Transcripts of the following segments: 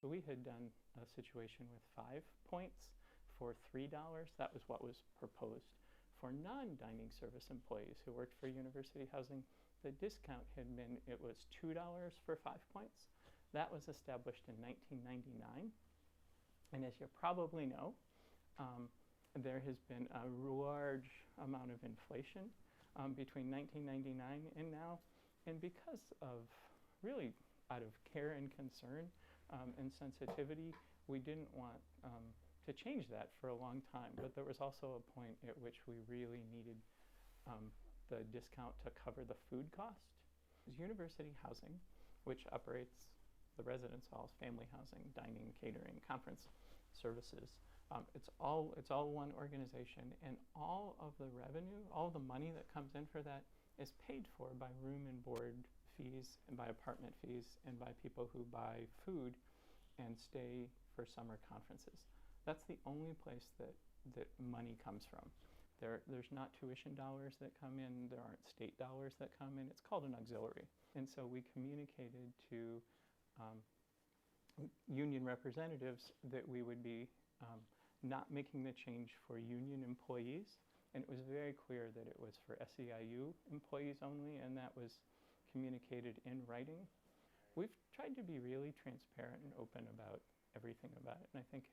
we had done a situation with 5 points for $3. That was what was proposed. For non-dining service employees who worked for university housing, the discount had been, it was $2 for 5 points. That was established in 1999. And as you probably know, there has been a large amount of inflation between 1999 and now. And because of really out of care and concern and sensitivity, we didn't want to change that for a long time. But there was also a point at which we really needed the discount to cover the food cost. University housing, which operates the residence halls, family housing, dining, catering, conference services. It's all one organization, and all of the revenue, all the money that comes in for that is paid for by room and board fees and by apartment fees and by people who buy food and stay for summer conferences. That's the only place that money comes from. There's not tuition dollars that come in, there aren't state dollars that come in. It's called an auxiliary. And so we communicated to union representatives that we would be not making the change for union employees. And it was very clear that it was for SEIU employees only, and that was communicated in writing. We've tried to be really transparent and open about everything about it, and I think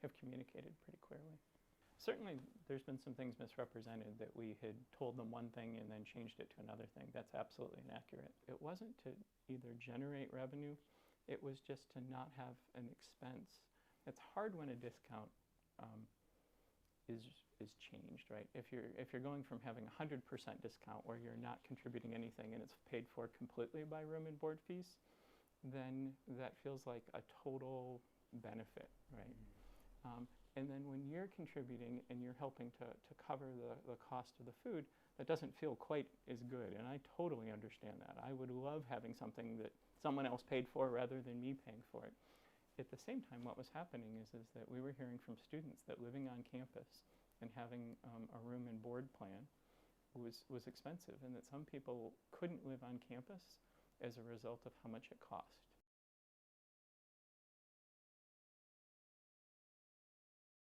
have communicated pretty clearly. Certainly, there's been some things misrepresented that we had told them one thing and then changed it to another thing. That's absolutely inaccurate. It wasn't to either generate revenue, it was just to not have an expense. It's hard when a discount is changed, right? If you're going from having 100% discount where you're not contributing anything and it's paid for completely by room and board fees, then that feels like a total benefit, right? And then when you're contributing and you're helping to cover the cost of the food, that doesn't feel quite as good, and I totally understand that. I would love having something that someone else paid for rather than me paying for it. At the same time, what was happening is that we were hearing from students that living on campus and having a room and board plan was expensive, and that some people couldn't live on campus as a result of how much it cost.